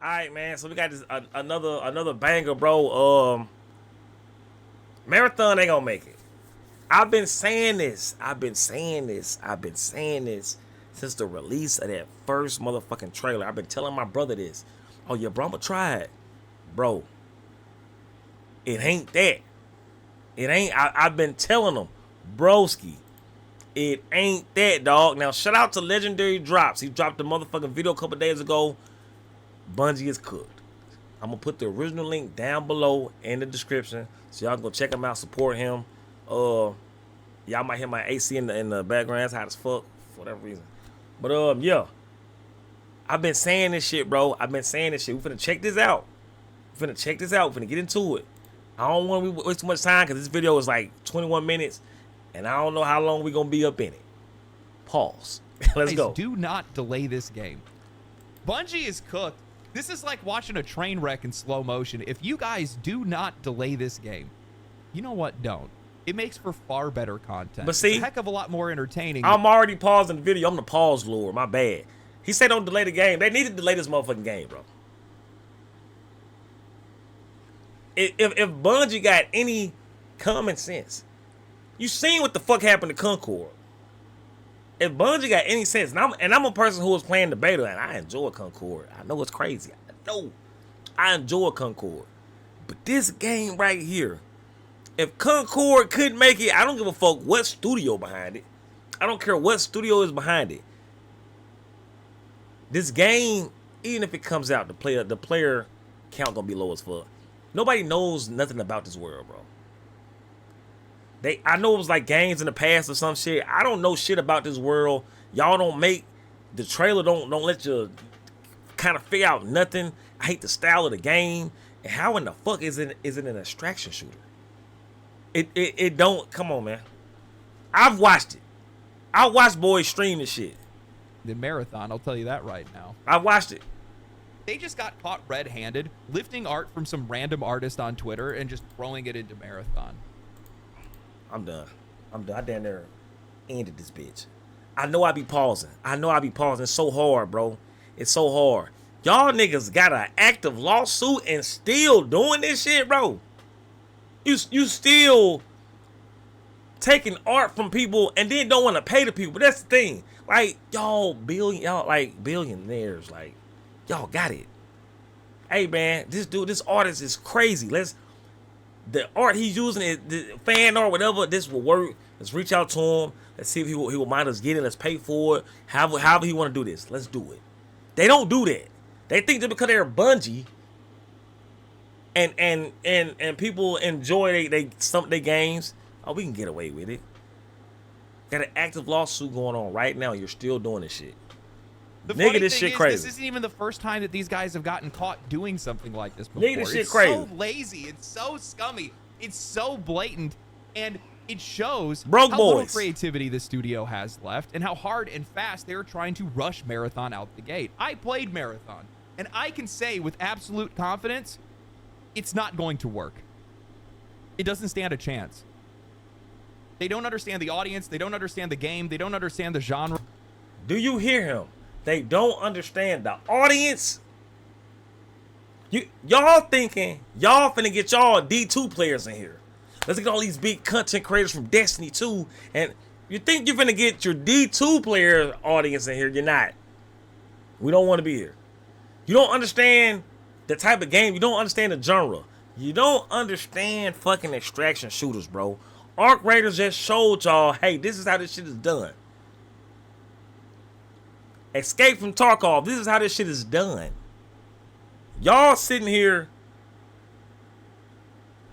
All right, man. So we got this another banger, bro. Marathon ain't gonna make it. I've been saying this since the release of that first motherfucking trailer. I've been telling my brother this. Oh yeah, bro, I'ma try it, bro. It ain't that. It ain't. I've been telling him, broski. It ain't that, dog. Now shout out to Legendary Drops. He dropped the motherfucking video a couple days ago. Bungie is cooked. I'm gonna put the original link down below in the description, so y'all can go check him out, support him. Y'all might hear my AC in the background. It's hot as fuck for whatever reason. But yeah, I've been saying this shit, bro. I've been saying this shit. We finna check this out. We finna get into it. I don't want to waste too much time because this video is like 21 minutes, and I don't know how long we gonna be up in it. Pause. Let's go. Do not delay this game. Bungie is cooked. This is like watching a train wreck in slow motion. If you guys do not delay this game, you know what? Don't. It makes for far better content. But see, it's a heck of a lot more entertaining. I'm already pausing the video. I'm the pause lord. My bad. He said don't delay the game. They need to delay this motherfucking game, bro. If Bungie got any common sense, you seen what the fuck happened to Concord. If Bungie got any sense, and I'm a person who was playing the beta, and I enjoy Concord. I know it's crazy. I enjoy Concord. But this game right here, if Concord couldn't make it, I don't give a fuck what studio behind it. I don't care what studio is behind it. This game, even if it comes out, the player count gonna be low as fuck. Nobody knows nothing about this world, bro. I know it was like games in the past or some shit. I don't know shit about this world. Y'all don't make the trailer. Don't let you kind of figure out nothing. I hate the style of the game. And how in the fuck is it an extraction shooter? It don't. Come on, man. I've watched it. I watched boys stream this shit. The Marathon, I'll tell you that right now. I watched it. They just got caught red-handed, lifting art from some random artist on Twitter and just throwing it into Marathon. I'm done. I damn near ended this bitch. I know I be pausing. It's so hard, bro. It's so hard. Y'all niggas got an active lawsuit and still doing this shit, bro. You still taking art from people and then don't want to pay the people. But that's the thing. Like, y'all billionaires. Like, y'all got it. Hey, man, this artist is crazy. The art he's using, the fan art, whatever, this will work. Let's reach out to him. Let's see if he will mind us getting. Let's pay for it. However he want to do this, let's do it. They don't do that. They think that because they're Bungie and people enjoy they games, oh, we can get away with it. Got an active lawsuit going on right now. You're still doing this shit. The Nigga, this shit crazy. This isn't even the first time that these guys have gotten caught doing something like this before. Nigga, this shit crazy. It's so lazy. It's so scummy. It's so blatant. And it shows Broke how boys. little creativity the studio has left and how hard and fast they're trying to rush Marathon out the gate. I played Marathon, and I can say with absolute confidence, it's not going to work. It doesn't stand a chance. They don't understand the audience. They don't understand the game. They don't understand the genre. Do you hear him? They don't understand the audience. Y'all thinking y'all finna get y'all D2 players in here. Let's get all these big content creators from Destiny 2. And you think you're finna get your D2 player audience in here. You're not. We don't want to be here. You don't understand the type of game. You don't understand the genre. You don't understand fucking extraction shooters, bro. Arc Raiders just showed y'all, hey, this is how this shit is done. Escape from Tarkov, this is how this shit is done. Y'all sitting here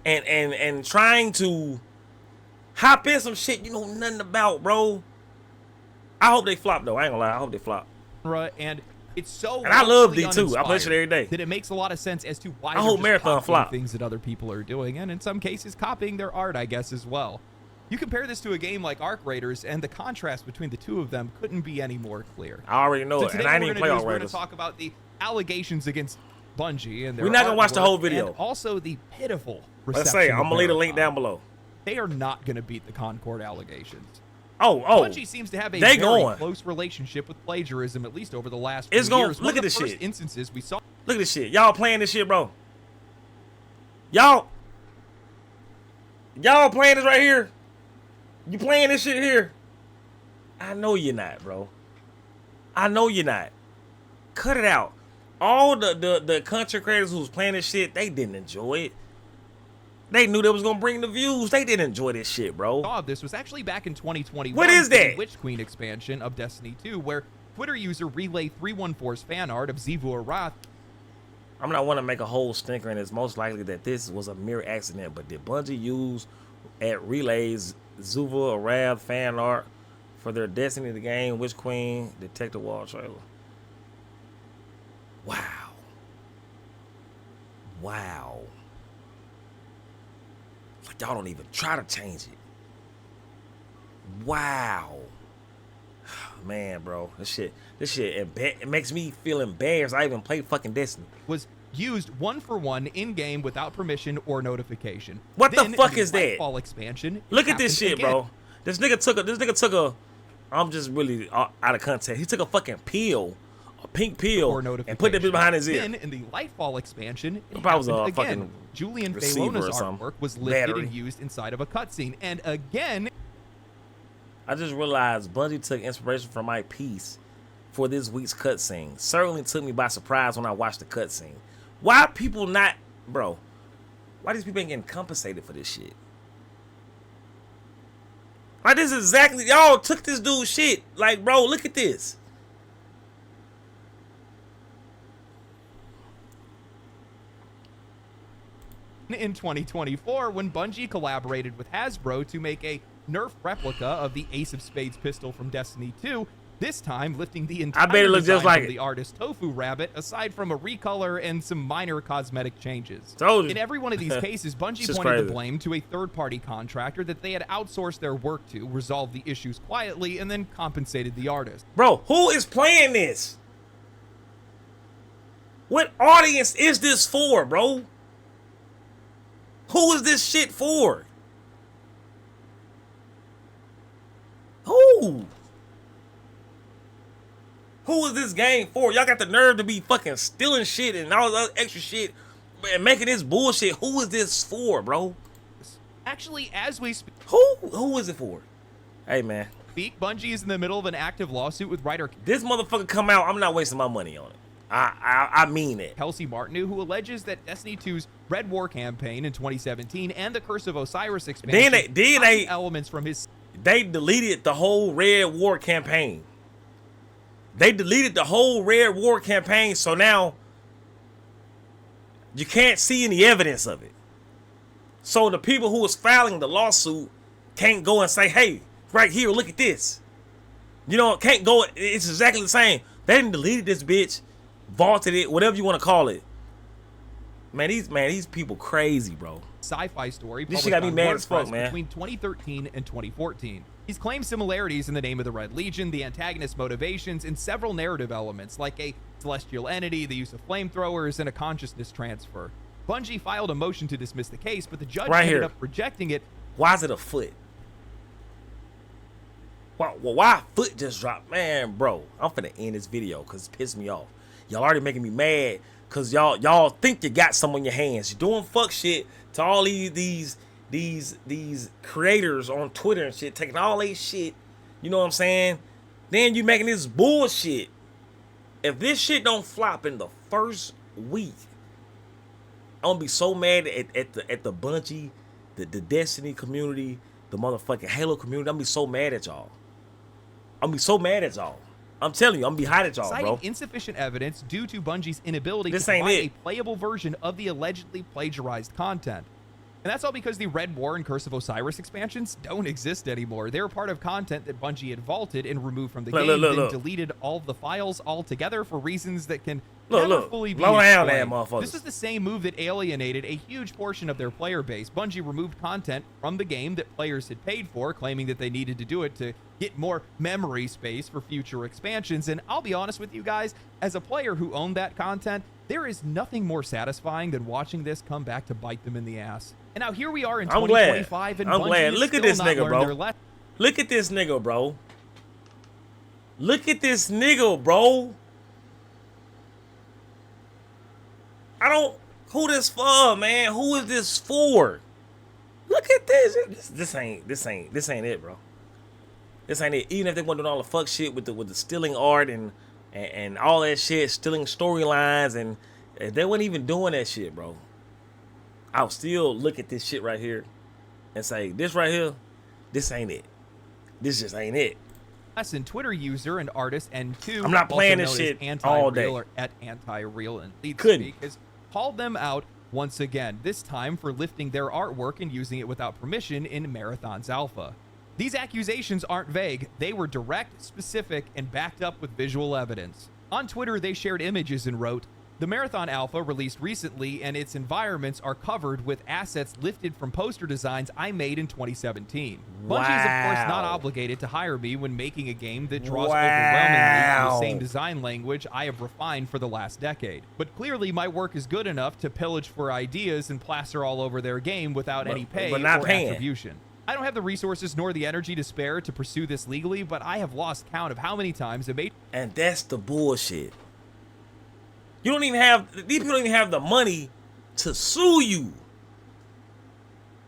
and trying to hop in some shit you know nothing about, bro. I hope they flop though. I ain't gonna lie, I hope they flop. Right, and it's so. And I love D2. I play shit every day. That it makes a lot of sense as to why I hope Marathon flop. Things that other people are doing, and in some cases copying their art, I guess, as well. You compare this to a game like Arc Raiders, and the contrast between the two of them couldn't be any more clear. I already know it, and I didn't even play Arc Raiders. We're going to talk about the allegations against Bungie and their. We're not gonna watch the whole video. And also the pitiful reception. Let's say I'm gonna leave a link down below. They are not going to beat the Concord allegations. Oh, Bungie seems to have a very close relationship with plagiarism, at least over the last few years. Look at this shit. One of the first instances we saw. Look at this shit. Y'all playing this shit, bro. Y'all playing this right here. You playing this shit here. I know you're not, bro. I know you're not. Cut it out. All the content creators who was playing this shit, they didn't enjoy it. They knew they was gonna bring the views. They didn't enjoy this shit, bro. This was actually back in 2021. What is that? The Witch Queen expansion of Destiny 2, where Twitter user Relay314's fan art of Zivu Arath. I'm not want to make a whole stinker, and it's most likely that this was a mere accident. But did Bungie use at Relay's Zivu Arath fan art for their Destiny the game Witch Queen Detective Wall trailer? Wow. Wow. Like y'all don't even try to change it. Wow. Man, bro, this shit, it makes me feel embarrassed. I even played fucking Destiny. Was used 1-for-1 in game without permission or notification. What the fuck is that? Fall expansion. Look at this shit, bro. This nigga took a. I'm just really out of context. He took a fucking pill, a pink pill, and put that bitch behind his ear. Then in the Lightfall expansion, it probably was a again, fucking Julian receiver Falona's or something. artwork was lifted Battery. and used inside of a cutscene, and again. I just realized Bungie took inspiration from my piece for this week's cutscene. Certainly took me by surprise when I watched the cutscene. Why people not, bro? Why these people ain't getting compensated for this shit? Like this is exactly, y'all took this dude's shit. Like, bro, look at this. In 2024, when Bungie collaborated with Hasbro to make a Nerf replica of the Ace of Spades pistol from Destiny 2, this time lifting the entire design from the artist Tofu Rabbit, aside from a recolor and some minor cosmetic changes. In every one of these cases, Bungie pointed the blame to a third-party contractor that they had outsourced their work to, resolved the issues quietly, and then compensated the artist. Bro, who is playing this? What audience is this for, bro? Who is this shit for? Who? Who is this game for? Y'all got the nerve to be fucking stealing shit and all this extra shit and making this bullshit. Who is this for, bro? Actually, as we speak... Who is it for? Hey, man. Bungie is in the middle of an active lawsuit with writer... This motherfucker come out, I'm not wasting my money on it. I mean it. Kelsey Martineau, who alleges that Destiny 2's Red War campaign in 2017 and the Curse of Osiris expansion... Then elements from his... They deleted the whole Red War campaign. They deleted the whole Red War campaign, so now you can't see any evidence of it. So the people who was filing the lawsuit can't go and say, hey, right here, look at this. You know, can't go, it's exactly the same. They didn't delete this bitch, vaulted it, whatever you want to call it. Man, these people crazy, bro. Sci-fi story this shit got me mad as fuck, man. Between 2013 and 2014. He's claimed similarities in the name of the Red Legion, the antagonist's motivations, and several narrative elements like a celestial entity, the use of flamethrowers, and a consciousness transfer. Bungie filed a motion to dismiss the case, but the judge ended up rejecting it. Why is it a foot? Why a foot just dropped? Man, bro, I'm finna end this video because it pissed me off. Y'all already making me mad because y'all think you got some on your hands. You're doing fuck shit to all these creators on Twitter and shit, taking all they shit, you know what I'm saying? Then you making this bullshit. If this shit don't flop in the first week, I'm gonna be so mad at the Bungie, the Destiny community, the motherfucking Halo community. I'm gonna be so mad at y'all. I'm telling you, I'm gonna be hot at y'all, bro. Citing insufficient evidence due to Bungie's inability to provide a playable version of the allegedly plagiarized content. And that's all because the Red War and Curse of Osiris expansions don't exist anymore. They're part of content that Bungie had vaulted and removed from the game, then deleted all of the files altogether for reasons that can never fully be explained. This is the same move that alienated a huge portion of their player base. Bungie removed content from the game that players had paid for, claiming that they needed to do it to get more memory space for future expansions. And I'll be honest with you guys, as a player who owned that content, there is nothing more satisfying than watching this come back to bite them in the ass. And now here we are in 2025, and I'm glad. Bungie Look at this nigga, bro. Look at this nigga, bro. Look at this nigga, bro. I don't. Who this for, man? Who is this for? Look at this. This ain't it, bro. This ain't it. Even if they want to do all the fuck shit with the stealing art and all that shit, stealing storylines, and if they weren't even doing that shit, bro, I'll still look at this shit right here and say, this right here, this ain't it. This just ain't it. And Twitter user and artist N2, I'm not playing this also known shit as all day. Anti-Real or at Anti-Real and Lead Couldn't. Speak, has called them out once again, this time for lifting their artwork and using it without permission in Marathon's alpha. These accusations aren't vague, they were direct, specific, and backed up with visual evidence. On Twitter, they shared images and wrote, "The Marathon Alpha released recently and its environments are covered with assets lifted from poster designs I made in 2017. Bungie is of course not obligated to hire me when making a game that draws overwhelmingly from the same design language I have refined for the last decade. But clearly my work is good enough to pillage for ideas and plaster all over their game without any pay or attribution. I don't have the resources nor the energy to spare to pursue this legally, but I have lost count of how many times it made." And that's the bullshit. You don't even have, these people don't even have the money to sue you.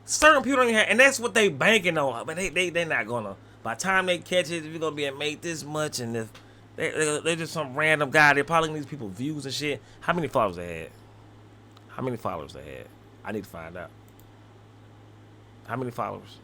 Certain people don't even have, and that's what they banking on. But they're not gonna. By the time they catch it, you're gonna be made this much, and if they're just some random guy, they're probably these people views and shit. How many followers they had? How many followers they had? I need to find out. How many followers?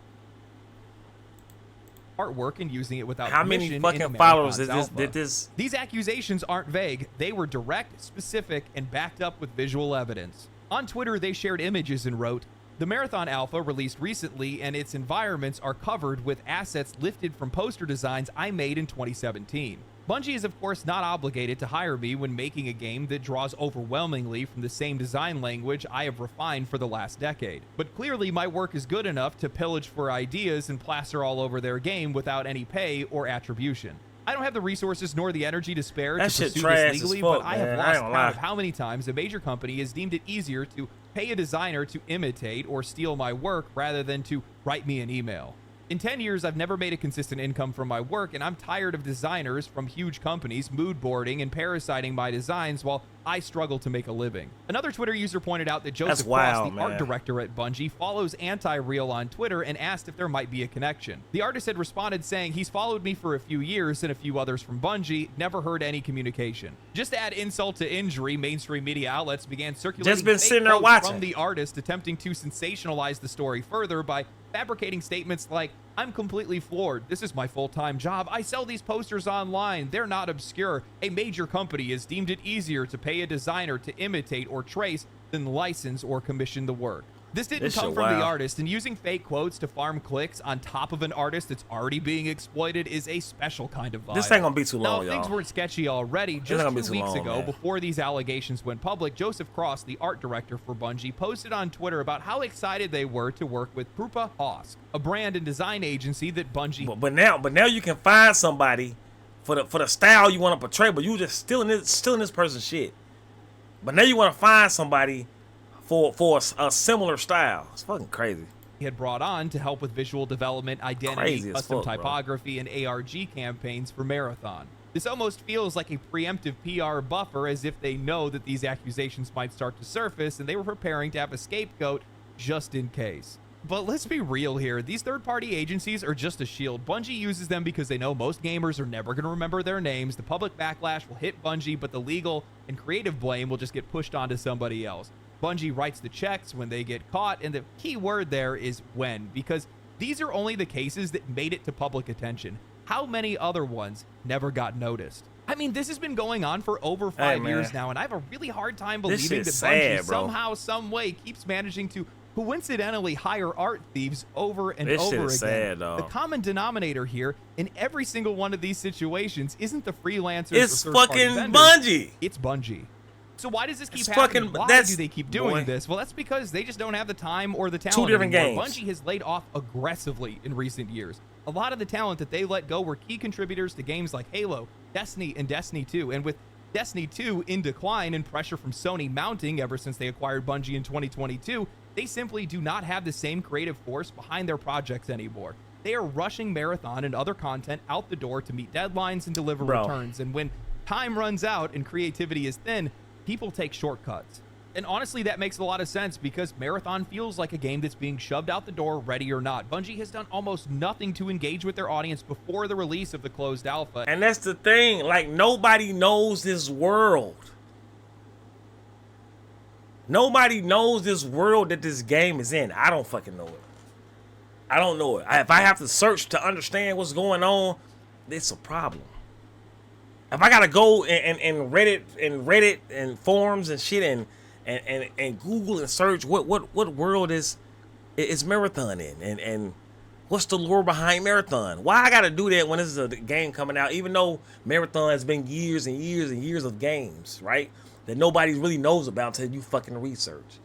Artwork and using it without how permission. Many fucking followers did this? These accusations aren't vague. They were direct, specific, and backed up with visual evidence. On Twitter, they shared images and wrote, "The Marathon Alpha released recently and its environments are covered with assets lifted from poster designs I made in 2017. Bungie is of course not obligated to hire me when making a game that draws overwhelmingly from the same design language I have refined for the last decade. But clearly my work is good enough to pillage for ideas and plaster all over their game without any pay or attribution. I don't have the resources nor the energy to spare to pursue this legally, but I have lost count of how many times a major company has deemed it easier to pay a designer to imitate or steal my work rather than to write me an email. In 10 years, I've never made a consistent income from my work, and I'm tired of designers from huge companies mood boarding and parasiting my designs while I struggle to make a living." Another Twitter user pointed out that Joseph Cross, the art director at Bungie, follows Anti-Real on Twitter and asked if there might be a connection. The artist had responded saying, "He's followed me for a few years and a few others from Bungie, never heard any communication." Just to add insult to injury, mainstream media outlets began circulating fake quotes from the artist, attempting to sensationalize the story further by fabricating statements like, "I'm completely floored. This is my full-time job. I sell these posters online. They're not obscure. A major company has deemed it easier to pay a designer to imitate or trace than license or commission the work." This didn't come from the artist, and using fake quotes to farm clicks on top of an artist that's already being exploited is a special kind of vibe. This ain't gonna be too long, y'all. Things weren't sketchy already. Just 2 weeks ago, before these allegations went public, Joseph Cross, the art director for Bungie, posted on Twitter about how excited they were to work with Krupa Hosk, a brand and design agency that Bungie. But now you can find somebody for the style you want to portray, but you just stealing this person's shit. But now you want to find somebody for a similar style. It's fucking crazy. He had brought on to help with visual development, identity, custom typography, and ARG campaigns for Marathon. This almost feels like a preemptive PR buffer, as if they know that these accusations might start to surface and they were preparing to have a scapegoat just in case. But let's be real here. These third-party agencies are just a shield. Bungie uses them because they know most gamers are never going to remember their names. The public backlash will hit Bungie, but the legal and creative blame will just get pushed onto somebody else. Bungie writes the checks when they get caught, and the key word there is when, because these are only the cases that made it to public attention. How many other ones never got noticed? I mean, this has been going on for over 5 years now, and I have a really hard time believing that Bungie somehow, some way keeps managing to coincidentally hire art thieves over and over again. Sad, the common denominator here in every single one of these situations isn't the freelancers. It's fucking Bungie. It's Bungie. So why does this keep happening? Why do they keep doing this? Well, that's because they just don't have the time or the talent. Two different games. Bungie has laid off aggressively in recent years. A lot of the talent that they let go were key contributors to games like Halo, Destiny, and Destiny 2. And with Destiny 2 in decline and pressure from Sony mounting ever since they acquired Bungie in 2022, they simply do not have the same creative force behind their projects anymore. They are rushing Marathon and other content out the door to meet deadlines and deliver returns. And when time runs out and creativity is thin, people take shortcuts. And honestly, that makes a lot of sense because Marathon feels like a game that's being shoved out the door, ready or not. Bungie has done almost nothing to engage with their audience before the release of the closed alpha. And that's the thing. Like, nobody knows this world. Nobody knows this world that this game is in. I don't fucking know it. I don't know it. If I have to search to understand what's going on, it's a problem. If I gotta go and Reddit and forums and shit and Google and search what world is Marathon in and what's the lore behind Marathon? Why I gotta do that when this is a game coming out? Even though Marathon has been years and years and years of games, right? That nobody really knows about until you fucking research.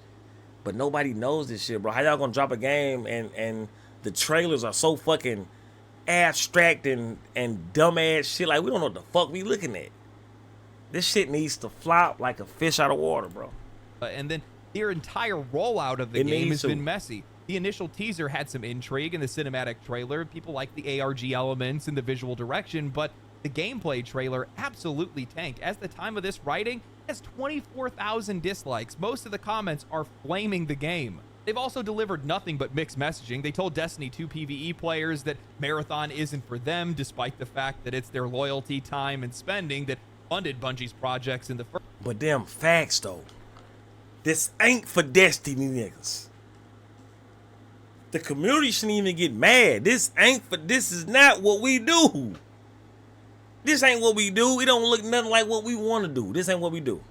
But nobody knows this shit, bro. How y'all gonna drop a game and the trailers are so fucking abstract and dumbass shit? Like, we don't know what the fuck we looking at. This shit needs to flop like a fish out of water, bro. And then their entire rollout of the game has been messy. The initial teaser had some intrigue in the cinematic trailer. People like the ARG elements and the visual direction, but the gameplay trailer absolutely tanked. As the time of this writing, it has 24,000 dislikes. Most of the comments are flaming the game. They've also delivered nothing but mixed messaging. They told Destiny 2 PvE players that Marathon isn't for them, despite the fact that it's their loyalty, time, and spending that funded Bungie's projects in the first. But damn facts, though. This ain't for Destiny niggas. The community shouldn't even get mad. This is not what we do. This ain't what we do. It don't look nothing like what we want to do. This ain't what we do.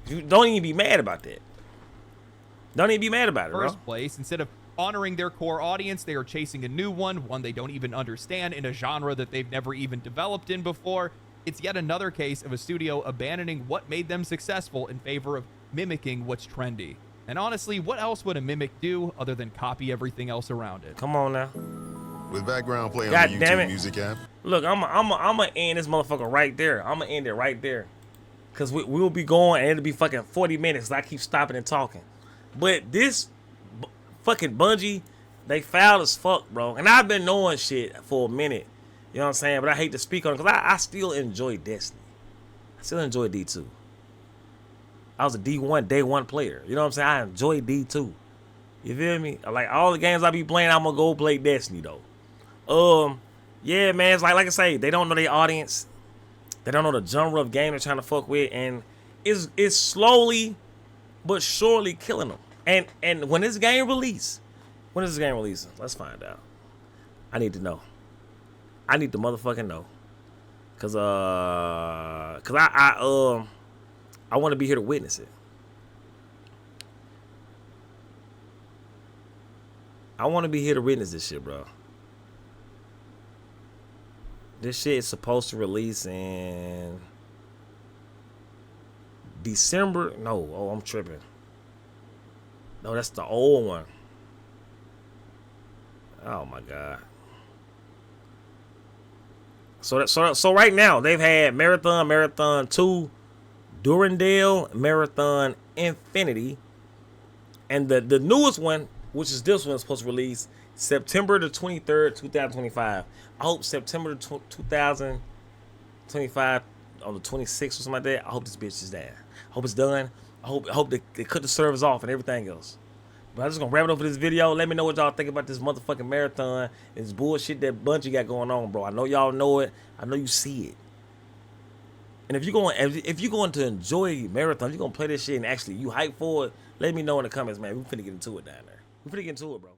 You don't even be mad about that. Don't even be mad about it, bro. First place, instead of honoring their core audience, they are chasing a new one they don't even understand, in a genre that they've never even developed in before. It's yet another case of a studio abandoning what made them successful in favor of mimicking what's trendy. And honestly, what else would a mimic do other than copy everything else around it? Come on now. With background play on God the damn YouTube it. Music app. Look, I'm gonna end this motherfucker right there. I'm gonna end it right there. Because we'll be going and it'll be fucking 40 minutes. I keep stopping and talking. But this fucking Bungie, they foul as fuck, bro. And I've been knowing shit for a minute. You know what I'm saying? But I hate to speak on it because I still enjoy Destiny. I still enjoy D2. I was a D1, day one player. You know what I'm saying? I enjoy D2. You feel me? Like, all the games I be playing, I'm gonna go play Destiny, though. Yeah, man, it's like I say, they don't know their audience. They don't know the genre of game they're trying to fuck with. And it's slowly but surely killing them. And when this game release, when is this game releasing? Let's find out. I need to know. I need to motherfucking know. Cause I want to be here to witness it. I want to be here to witness this shit, bro. This shit is supposed to release in December. No, oh, I'm tripping. No, that's the old one. Oh my god. So right now they've had Marathon 2, Durandale, Marathon Infinity, and the newest one, which is this one, is supposed to release September the 23rd, 2025. I hope September 2025 on the 26th or something like that. I hope this bitch is down. I hope it's done. I hope they cut the servers off and everything else. But I'm just gonna wrap it up for this video. Let me know what y'all think about this motherfucking Marathon and this bullshit that Bungie got going on, bro. I know y'all know it. I know you see it. And if you're going to enjoy Marathon, you're gonna play this shit and actually you hype for it, let me know in the comments, man. We finna get into it down there. We finna get into it, bro.